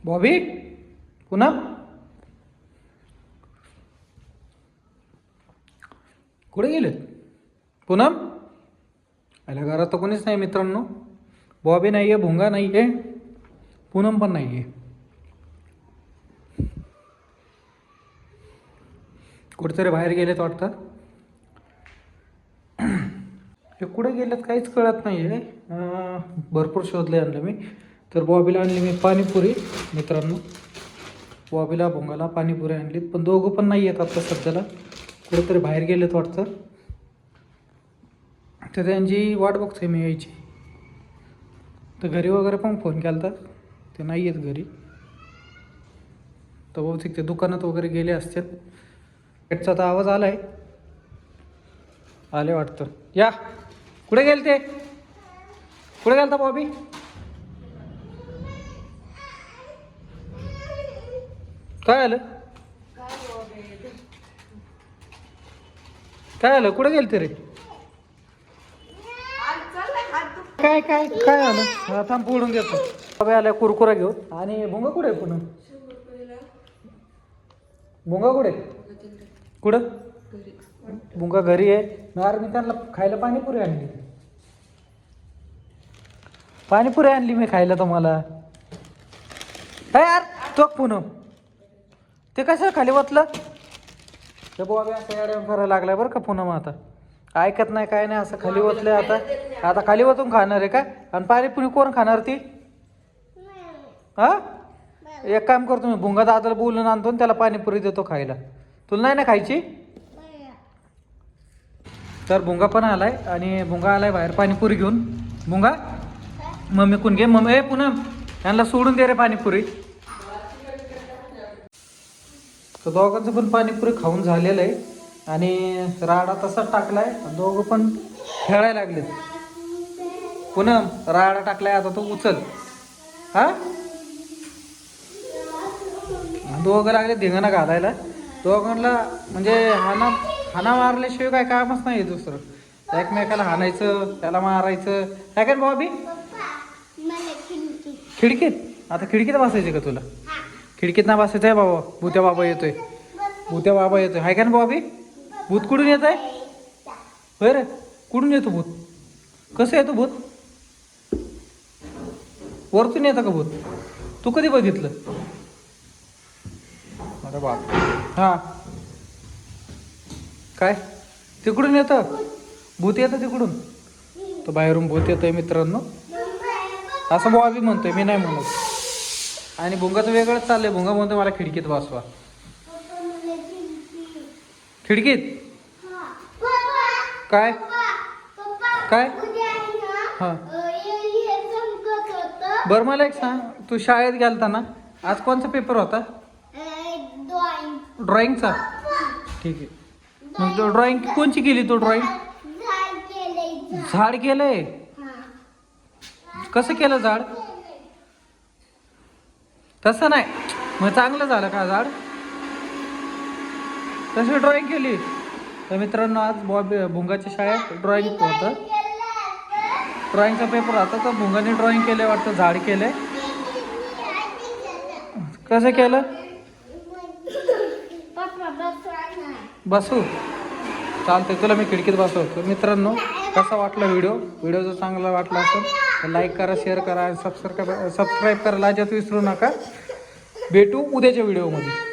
बॉबी पुन्हा कुठे गेलेत? पूनम आल्या घरात तर कोणीच नाही मित्रांनो. बॉबी नाही आहे, भुंगा नाही आहे, पूनम पण नाही आहे. कुठेतरी बाहेर गेलेत वाटतं. हे कुठे गेलेत काहीच कळत नाही आहे. भरपूर शोधले आणलं मी. तर बॉबीला आणली मी पाणीपुरी मित्रांनो. बॉबीला भुंगाला पाणीपुरी आणलीत, पण दोघं पण नाही आहेत आता सध्याला. कुठेतरी बाहेर गेलेत वाटतं. तर त्यांची वाट बघतोय मी यायची. तर घरी वगैरे पण फोन केला तर ते नाही आहेत घरी. तर बहुतेक ते दुकानात वगैरे गेले असतात. पेटचा तर आवाज आलाय, आले वाटतं. या कुठे गेले ते? कुठे गेलता बॉबी? काय आलं? काय आलं? कुठे गेलते रे? काय काय काय आलं? आता फोडून देतो. बाबा आल्या कुरकुरा घेऊन. आणि भुंगा कुठे आहे पुन्हा? भुंगा कुठे? कुठं? भुंगा घरी आहे. अरे मी त्यांना खायला पाणीपुरी आणली. पाणीपुरी आणली मी खायला तुम्हाला. काय यार तो पुनम ते कसं खाली बसलं? ते बाबा असं याड्या करायला लागलाय बरं का पुनम. आता ऐकत नाही काय नाही, असं खाली बसलंय. आता खाली बसून खाणार आहे का? आणि पाणीपुरी कोण खाणार ती? हा एक काम करतो मी, भुंगा दादाला बोलून आणतो आणि त्याला पाणीपुरी देतो खायला. तुला नाही ना खायची? तर भुंगा पण आलाय आणि भुंगा आलाय बाहेर पाणीपुरी घेऊन. भुंगा मम्मी कोण घे मम्मी. पुनम यांना सोडून दे रे पाणीपुरी. तर दोघांचं पण पाणीपुरी खाऊन झालेलं आहे आणि राडा तसाच टाकलाय. दोघं पण खेळायला लागलेत. पुनम राडा टाकलाय, आता तो उचल. हा दोघं लागले धिंगाणा घालायला. दोघांना म्हणजे हाना मारल्याशिवाय काय कामच नाही दुसरं. एकमेकाला हाणायचं, त्याला मारायचं. काय काय बॉबी? खिडकीत? आता खिडकीत बसायचं का तुला? खिडकीत ना बसायचं आहे बाबा. भूत्या बाबा येतोय, भूत्या बाबा येतोय. हाय का ना बॉबी? भूत कुठून येत आहे? होय रे, कुठून येतो भूत? कसं येतो भूत? वरतून येतं का भूत? तू कधी बघितलं? अरे बाप. हां काय तिकडून येतं भूत? येतं तिकडून? तर बाहेरून भूत येतं आहे मित्रांनो. असं बॉबी म्हणतोय, मी नाही म्हणत. आणि भुंगाचं वेगळंच चाललंय. भुंगा म्हणतोय मला खिडकीत बसवा. खिडकीत? काय काय? हां बरं मला एक सांग, तू शाळेत गेलता ना, आज कोणचा पेपर होता? ड्रॉइंगचा. ठीक आहे. मग तो ड्रॉइंग कोणची केली? तो ड्रॉइंग झाड केलंय. कसं केलं झाड? तसं नाही, मग चांगलं झालं का झाड? तशी ड्रॉइंग केली. तर मित्रांनो आज भुंगाच्या शाळेत ड्रॉइंग होतं. ड्रॉइंगचा पेपर होता. तर भुंगाने ड्रॉइंग केलं वाटतं, झाड केलंय. कसं केलं? बसू चालतंय, तुला मी खिडकीत बसवतो. मित्रांनो कसा वाटला व्हिडिओ जर चांगला वाटला असेल तर लाईक करा, शेअर करा आणि सबस्क्राईब करायला अजिबात विसरू नका. भेटू उद्याच्या व्हिडिओमध्ये.